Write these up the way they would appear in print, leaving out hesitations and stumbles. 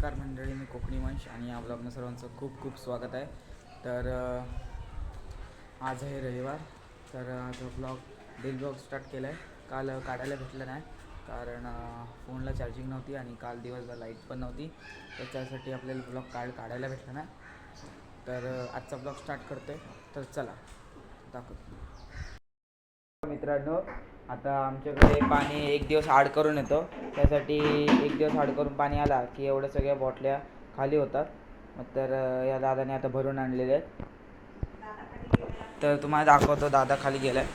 नमस्कार मंडळी, मी कोकणी वंश आणि या ब्लॉगनं सर्वांचं खूप खूप स्वागत आहे. तर आज आहे रविवार. तर जो डेली ब्लॉग स्टार्ट केला आहे. काल काढायला भेटलं नाही कारण फोनला चार्जिंग नव्हती आणि काल दिवसभर लाईट पण नव्हती. तर त्यासाठी आपल्याला ब्लॉग काढायला भेटला नाही. तर आजचा ब्लॉग स्टार्ट करतो आहे. तर चला दाखवतो. मित्रांनो, आता आमच्याकडे पाणी एक दिवस आड करून येतो. त्यासाठी एक दिवस आड करून पाणी आला की एवढ्या सगळ्या बॉटल्या खाली होतात. मग तर या दादाने आता भरून आणलेले आहेत. तर तुम्हाला दाखवतो, दादा खाली गेलाय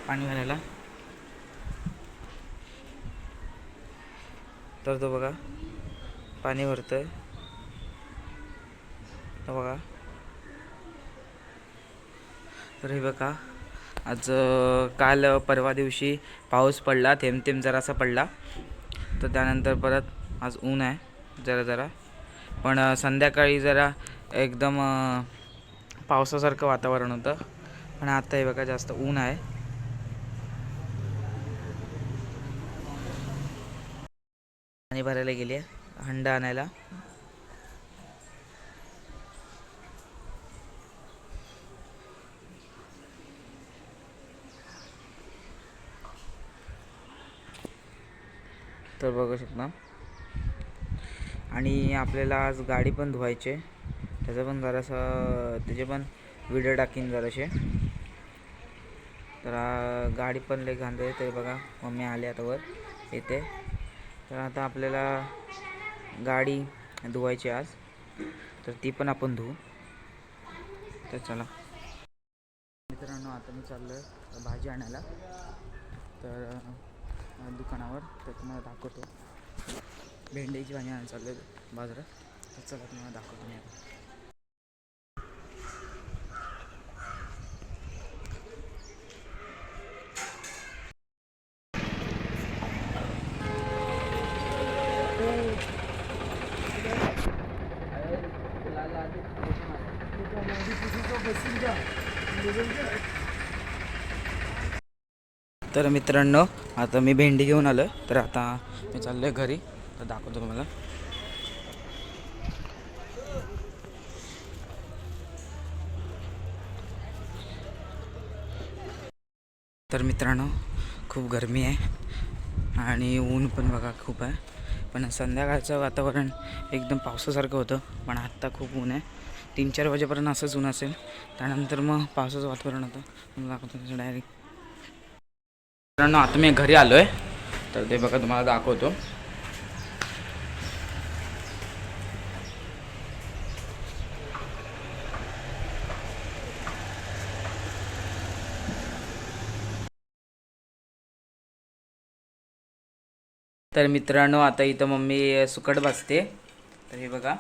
पाणी भरायला. तर तो बघा पाणी भरतोय. तर बघा, तर हे बघा, आज काल परवा दिवशी पाऊस पडला, थेंब थेंब जरासा पडला. तर त्यानंतर परत आज ऊन आहे जरा जरा, पण संध्याकाळी जरा एकदम पावसासारखं वातावरण होतं. पण आता हे बघा जास्त ऊन आहे. पाणी भरायला गेली आहे हंडा आणायला. तर बघू शकता. आणि आपल्याला आज गाडी पण धुवायची, त्याचं पण जरासं त्याचे पण व्हिडिओ टाकीन जरासे. तर गाडी पण लई घाणते. ते बघा मम्मी आली आता वर येते. तर आता आपल्याला गाडी धुवायची आज, तर ती पण आपण धुवू. तर चला मित्रांनो, आता मी चाललो आहे भाजी आणायला. तर दुकानावर तर तुम्हाला दाखवतो. भेंडीची भाजी आणायला चाललो आहे बाजारात. तर चला तुम्हाला दाखवतो मी आता. तर मित्रांनो, आता मी भेंडी घेऊन आलो. तर आता मी चाललो आहे घरी. तर दाखवतो तुम्हाला. तर मित्रांनो, खूप गरमी आहे आणि ऊन पण बघा खूप आहे. पण संध्याकाळचं वातावरण एकदम पावसासारखं होतं. पण आत्ता खूप ऊन आहे. 3-4 वाजेपर्यंत असंच ऊन असेल. त्यानंतर मग पावसाचं वातावरण होतं. मग दाखवतो त्याचं डायरेक्ट. मित्रांनो, आता मी घरी आलो आहे. तर ते बघा तुम्हाला दाखवतो. तर मित्रांनो, आता इथं मम्मी सुकट भाजते. तर हे बघा,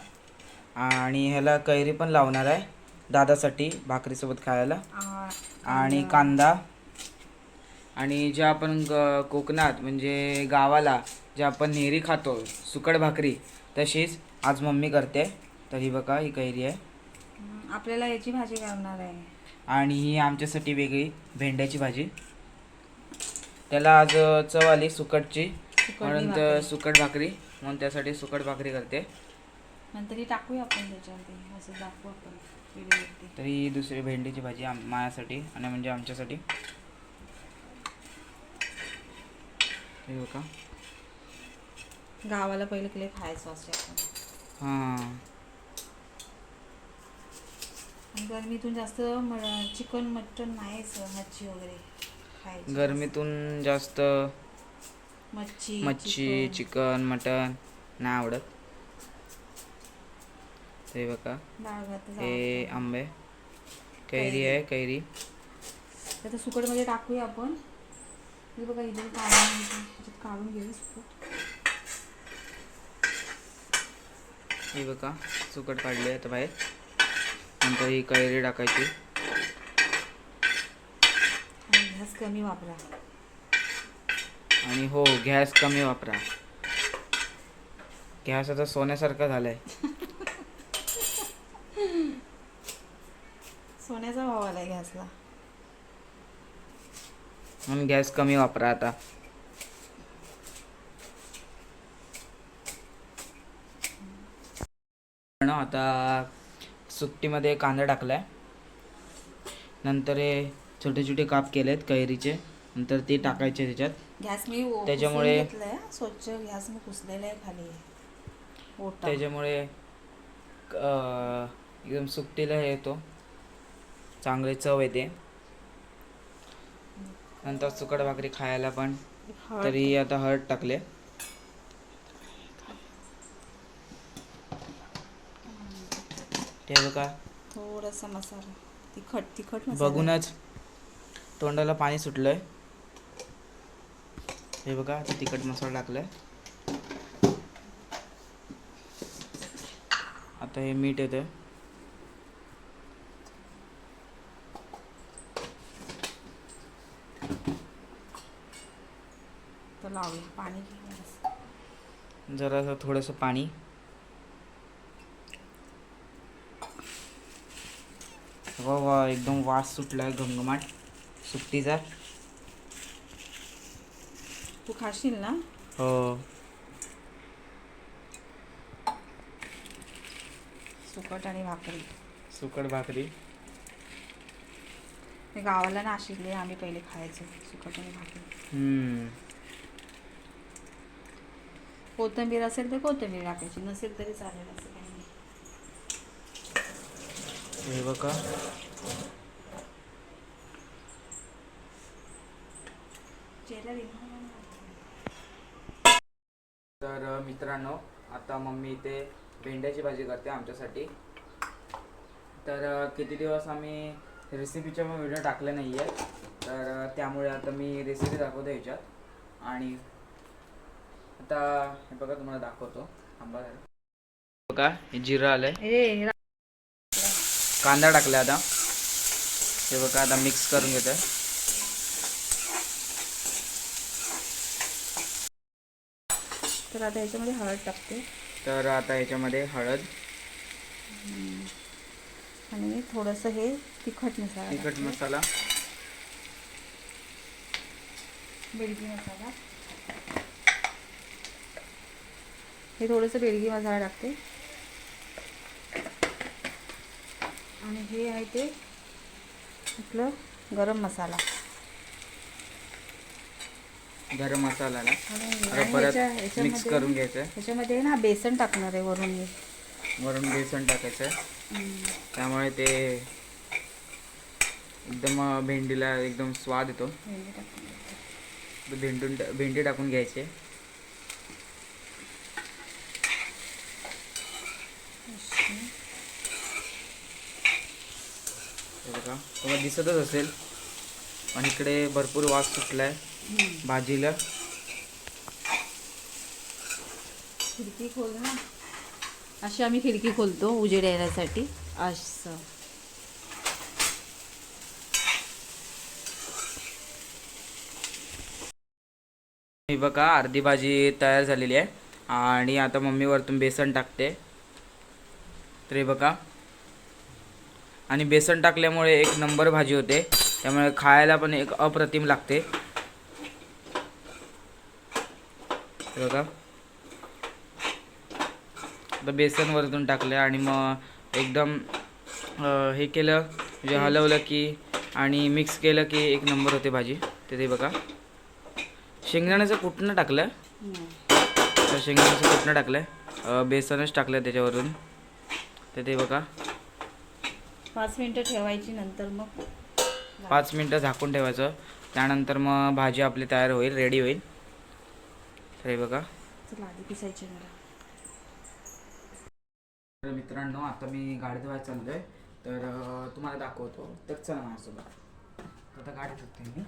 आणि ह्याला कैरी पण लावणार आहे दादासाठी भाकरीसोबत खायला. आणि कांदा. आणि ज्या आपण कोकणात म्हणजे गावाला ज्या आपण नेहरी खातो सुकट भाकरी, तशीच आज मम्मी करते. तर ही बघा, ही कैरी आहे. आपल्याला याची भाजी करणार आहे. आणि ही आमच्यासाठी वेगळी भेंड्याची भाजी. त्याला आज चव आली सुकटची, म्हणून तर सुकट भाकरी, म्हणून त्यासाठी सुकट भाकरी करते. नंतर टाकूया आपण त्याच्यामध्ये, असं दाखवू आपण व्हिडिओवरती. तर ही दुसरी भेंडीची भाजी माझ्यासाठी आणि म्हणजे आमच्यासाठी. हे बघा, गावाला पहिलं केले खायचं असते आपण. हां. गरमीतून जास्त चिकन मटन नाहीच, मच्छी वगैरे खायची. गरमीतून जास्त मच्छी चिकन मटन नाही आवडत. ते बघा, हे आंबे, कैरी आहे, कैरी. तर सुकटमध्ये टाकूया आपण. हे बघा, इथे काढून घेऊ सुकट. हे बघा, सुकट काढले आता बाहेर. नंतर ही कैरी टाकायची. आणि गॅस कमी वापरा. आणि हो, गॅस कमी वापरा. गॅस आता सोन्यासारखं झालंय. सोन्याचा भाव आलाय गॅसला. म्हणून गॅस कमी वापरा आता. आता सुकटीमध्ये कांदा टाकलाय, नंतर हे छोटे छोटे काप केलेत कैरीचे, नंतर ते टाकायचे त्याच्यात. गॅस मी त्याच्यामुळे घेतलाय स्वच्छ, गॅस मी पुसलेला आहे खाली ओटा. त्याच्यामुळे एकदम सुकटीला हे येतो, चांगले चव येते. नंतर सुकट भाकरी खायला पण. तरी आता हळद टाकले. ते बघा थोडासा मसाला, तिखट मसाला. बघूनच तोंडाला पाणी सुटलंय. हे बघा आता तिखट मसाला टाकलाय. आता हे मीठ येतं. तर लावूया पाणी घे जरासं थोडंसं पाणी. वा वा, एकदम वास सुटलाय घमघमाट सुकटीचा. तू खाशील ना? हो. सुकट आणि भाकरी. सुकट भाकरी. मी गावाला नाशिकले आम्ही पहिले खायचो सुकट आणि भाकरी. कोथिंबीर असेल तर कोथिंबीर टाकायची, नसेल तरी चालेल, असं काही नाही. हे बघा तर मित्रांनो, आता मम्मी इथे भेंड्याची भाजी करते आमच्यासाठी. तर किती दिवस आम्ही रेसिपीच्या व्हिडिओ टाकले नाही आहे, तर त्यामुळे आता मी रेसिपी दाखवतो ह्याच्यात. आणि आता हे बघा तुम्हाला दाखवतो. बघा हे जिरं आलंय, कांदा टाकला. आता हे बघा आता मिक्स करून घेतोय. तर आता ह्याच्यामध्ये हळद टाकते. तर आता ह्याच्यामध्ये हळद आणि थोडंसं हे तिखट मसाला, बेडगी मसाला. हे थोडंसं बेडगी मसाला टाकते. आणि हे आहे ते आपलं गरम मसाला ना आणि परत मिक्स करून घ्यायचं. ह्याच्यामध्ये ना बेसन टाकणार आहे वरून बेसन टाकायचं. त्यामुळे ते एकदम भेंडीला एकदम स्वाद येतो. भेंडी टाकून घ्यायचे. बघा तुम्हाला दिसतच असेल. आणि इकडे भरपूर वास सुटलाय भाजीला. खिडकी खोल ना, अशी आम्ही खिडकी खोलतो उजेड येण्यासाठी. असं ही बघा अर्धी भाजी तयार झालेली आहे. आणि आता मम्मी वरतून बेसन टाकते. तर हे बघा, आणि बेसन टाकल्यामुळे एक नंबर भाजी होते, त्यामुळे खायला पण एक अप्रतिम लागते. बघा आता बेसन वरतून टाकलं आणि मग एकदम हे केलं म्हणजे हलवलं की आणि मिक्स केलं की एक नंबर होते भाजी. तर ते बघा शेंगदाण्याचं कुटणं टाकलं. तर शेंगदाण्याचं कुटणं टाकलं, बेसनच टाकलं त्याच्यावरून. तर ते बघा 5 मिनिटं ठेवायची, नंतर मग 5 मिनिटं झाकून ठेवायचं. त्यानंतर मग भाजी आपली तयार होईल, रेडी होईल. तर हे बघा आधी पिसायची मला. तर मित्रांनो, आता मी गाडी धुवायला चाललोय, तर तुम्हाला दाखवतो. तर चला माझ्यासोबत. आता गाडी धुतोय मी.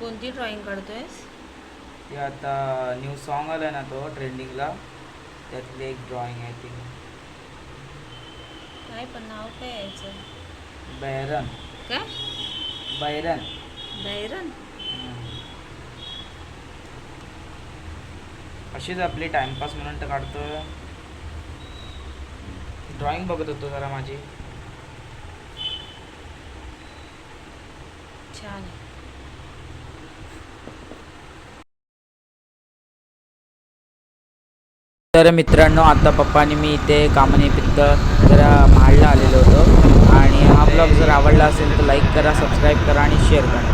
कोणती ड्रॉइंग काढतोयस? ते आता न्यू सॉन्ग आलं ना तो ट्रेंडिंगला, त्यातली एक ड्रॉइंग आहे ती. काय पण नाव काय यायचं? बैरन. काय? बैरन. बैरन. अशीच आपली टाइमपास म्हणून तर काढतोय. ड्रॉइंग बघत होतो जरा माझी. छान. तर मित्रांनो, आता पप्पा आणि मी इथे कामानिमित्त जरा महाडला आलेलो होतो. आणि हा ब्लॉग जर आवडला असेल तर लाईक करा, सबस्क्राईब करा आणि शेअर करा.